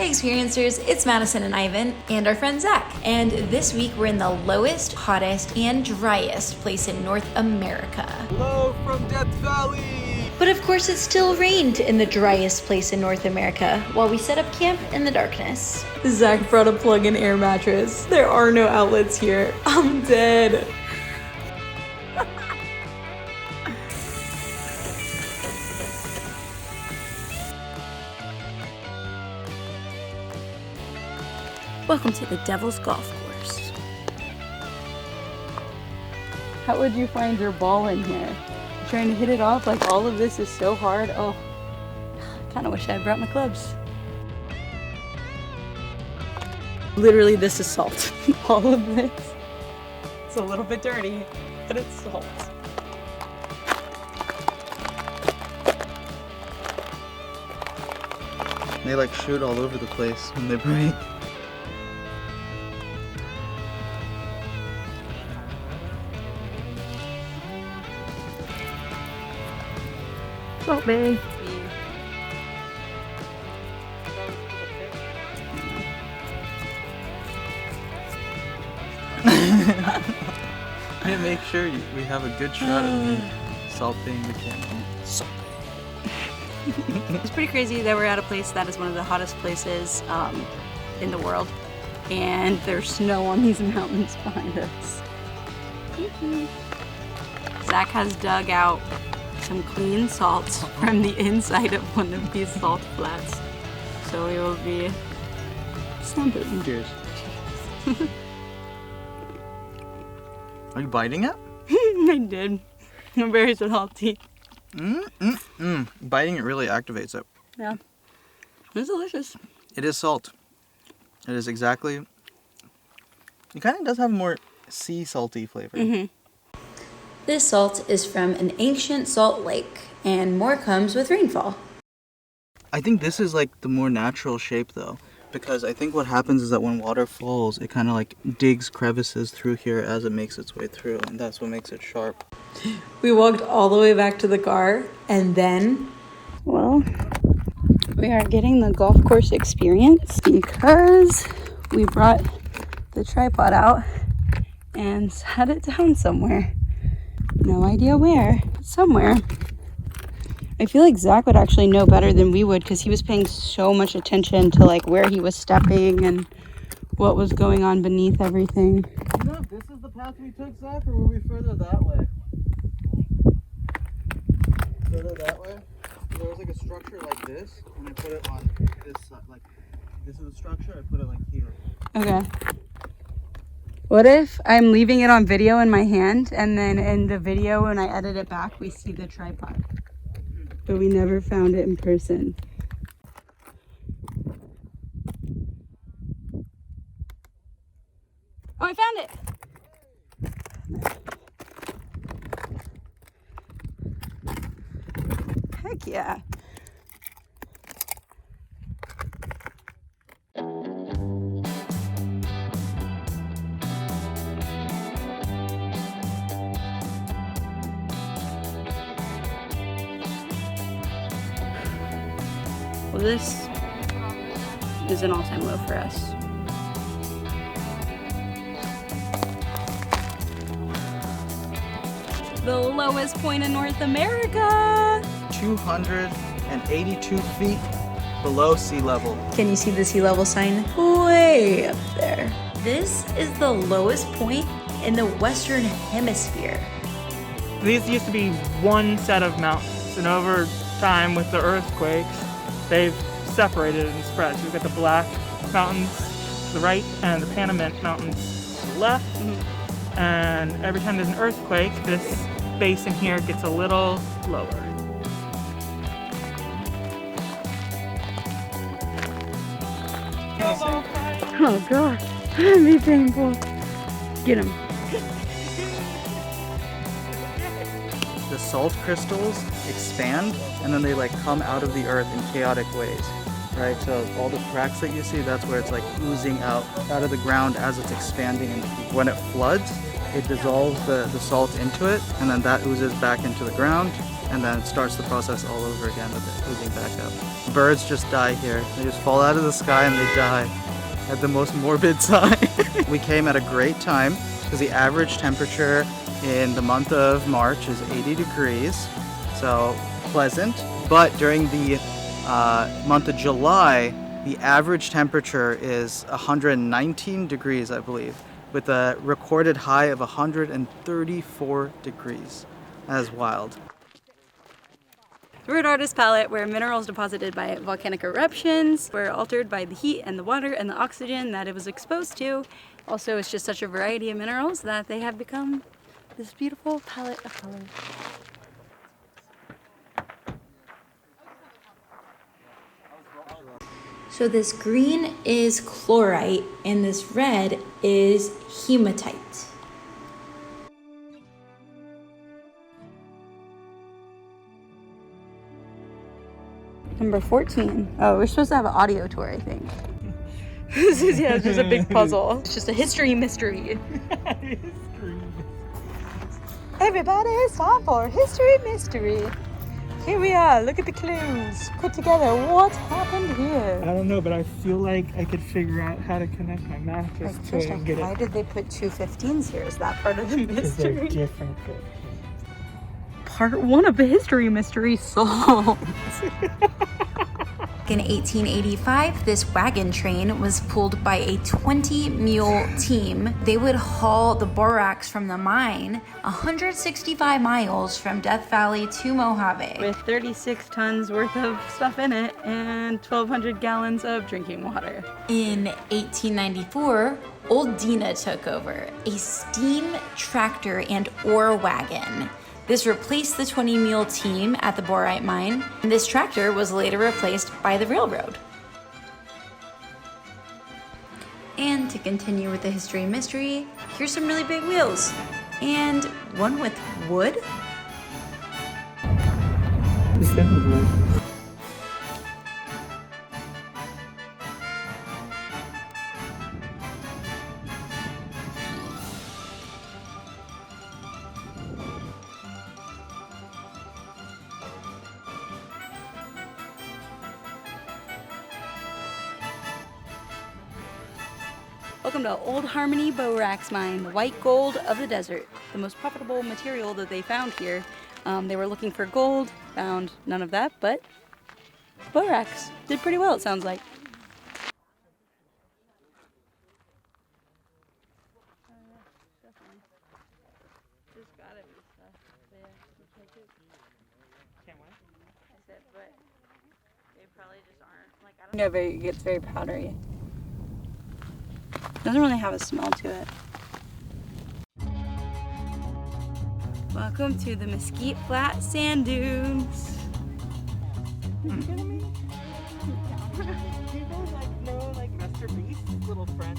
Hey Experiencers, it's Madison and Ivan and our friend Zach. And this week we're in the lowest, hottest, and driest place in North America. Hello from Death Valley! But of course it still rained in the driest place in North America while we set up camp in the darkness. Zach brought a plug-in air mattress. There are no outlets here. I'm dead. Welcome to the Devil's Golf Course. How would you find your ball in here? Trying to hit it off, like all of this is so hard. Oh, I kind of wish I had brought my clubs. Literally, this is salt. All of this. It's a little bit dirty, but it's salt. They like shoot all over the place when they break. Salt Bay. I make sure we have a good shot of Salt Bay the camera. It's pretty crazy that we're at a place that is one of the hottest places in the world, and there's snow on these mountains behind us. Zach has dug out some clean salt from the inside of one of these salt flats, so we will be snapping. Cheers. Are you biting it? I did. I'm very salty. Biting it really activates it. Yeah. It's delicious. It is salt. It is exactly... It kind of does have a more sea salty flavor. Mm-hmm. This salt is from an ancient salt lake, and more comes with rainfall. I think this is like the more natural shape though, because I think what happens is that when water falls, it kind of like digs crevices through here as it makes its way through, and that's what makes it sharp. We walked all the way back to the car, and then... Well, we are getting the golf course experience because we brought the tripod out and sat it down somewhere. No idea where, but somewhere. I feel like Zach would actually know better than we would because he was paying so much attention to like where he was stepping and what was going on beneath everything. You know if this is the path we took, Zach, or were we further that way? Further that way? There was like a structure like this, and I put it on this side. Like, this is a structure, I put it like here. Okay. What if I'm leaving it on video in my hand, and then in the video when I edit it back, we see the tripod? But we never found it in person. Oh, I found it! Heck yeah. Well, this is an all-time low for us. The lowest point in North America! 282 feet below sea level. Can you see the sea level sign? Way up there. This is the lowest point in the Western Hemisphere. These used to be one set of mountains, and over time with the earthquakes, they've separated and spread. So we've got the Black Mountains to the right and the Panamint Mountains to the left. And every time there's an earthquake, this basin here gets a little lower. Oh god, that'd be painful. Get him. The salt crystals expand and then they like come out of the earth in chaotic ways, right? So all the cracks that you see, that's where it's like oozing out of the ground as it's expanding, and when it floods, it dissolves the salt into it, and then that oozes back into the ground, and then it starts the process all over again with it oozing back up. Birds just die here. They just fall out of the sky and they die at the most morbid time. We came at a great time because the average temperature in the month of March is 80 degrees, so pleasant. But during the month of July, the average temperature is 119 degrees, I believe, with a recorded high of 134 degrees. That is wild. Root artist palette, where minerals deposited by volcanic eruptions were altered by the heat and the water and the oxygen that it was exposed to. Also, it's just such a variety of minerals that they have become this beautiful palette of colors. So this green is chlorite and this red is hematite. Number 14. Oh, we're supposed to have an audio tour, I think. This is, yeah, it's just a big puzzle. It's just a history mystery. Everybody, it's time for history mystery. Here we are, look at the clues put together. What happened here? I don't know, but I feel like I could figure out how to connect my mattress to it and get Why it. did they put two 15s here? Is that part of the Because they're mystery? different. Part one of the history mystery solved. In 1885, this wagon train was pulled by a 20-mule team. They would haul the borax from the mine 165 miles from Death Valley to Mojave. With 36 tons worth of stuff in it and 1,200 gallons of drinking water. In 1894, Old Dina took over, a steam tractor and ore wagon. This replaced the 20-mule team at the borite mine, and this tractor was later replaced by the railroad. And to continue with the history mystery, here's some really big wheels. And one with wood? Welcome to Old Harmony Borax Mine, the white gold of the desert. The most profitable material that they found here. They were looking for gold, found none of that, but borax did pretty well, it sounds like. No, it gets very powdery. Doesn't really have a smell to it. Welcome to the Mesquite Sand Dunes. People like know like Mr. Beast's little friend.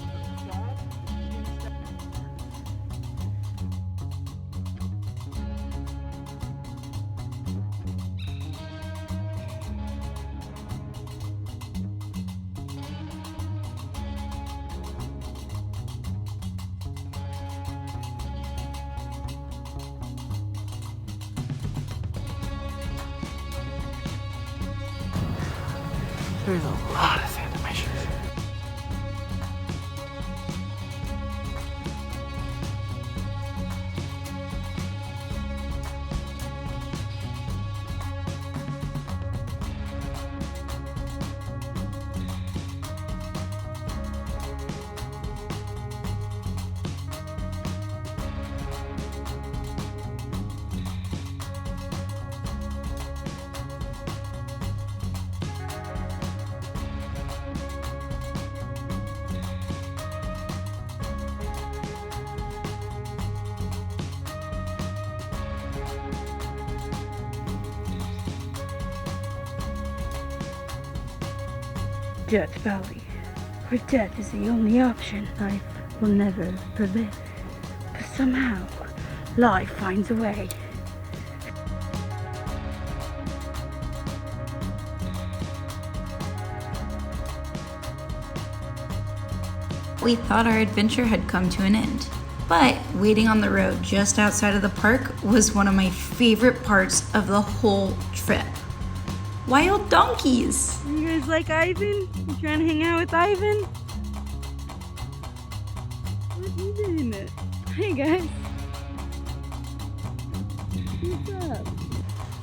There's a lot of sand in my shoes. Death Valley, where death is the only option. Life will never prevail, but somehow life finds a way. We thought our adventure had come to an end, But waiting on the road just outside of the park was one of my favorite parts of the whole trip. Wild donkeys! You guys like Ivan? You trying to hang out with Ivan? What's Ivan? Hey guys. What's up?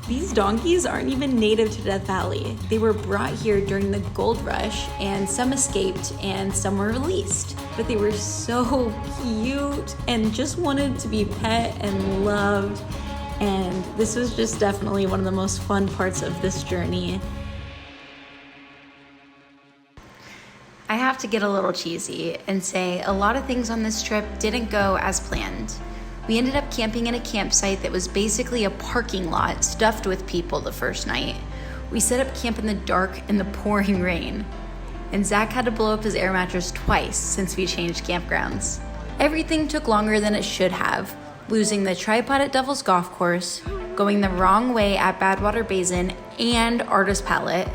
These donkeys aren't even native to Death Valley. They were brought here during the gold rush, and some escaped and some were released. But they were so cute and just wanted to be pet and loved. And this was just definitely one of the most fun parts of this journey. I have to get a little cheesy and say a lot of things on this trip didn't go as planned. We ended up camping in a campsite that was basically a parking lot stuffed with people the first night. We set up camp in the dark in the pouring rain. And Zach had to blow up his air mattress twice since we changed campgrounds. Everything took longer than it should have, losing the tripod at Devil's Golf Course, going the wrong way at Badwater Basin and Artist Palette.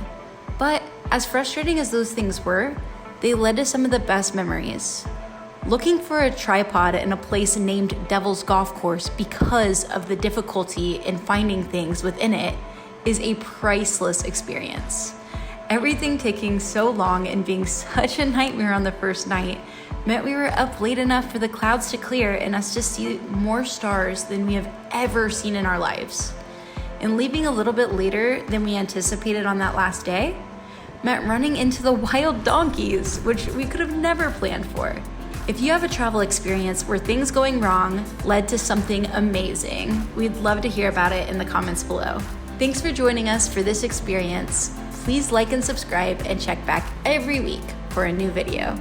But as frustrating as those things were, they led to some of the best memories. Looking for a tripod in a place named Devil's Golf Course because of the difficulty in finding things within it is a priceless experience. Everything taking so long and being such a nightmare on the first night meant we were up late enough for the clouds to clear and us to see more stars than we have ever seen in our lives. And leaving a little bit later than we anticipated on that last day meant running into the wild donkeys, which we could have never planned for. If you have a travel experience where things going wrong led to something amazing, we'd love to hear about it in the comments below. Thanks for joining us for this experience. Please like and subscribe and check back every week for a new video.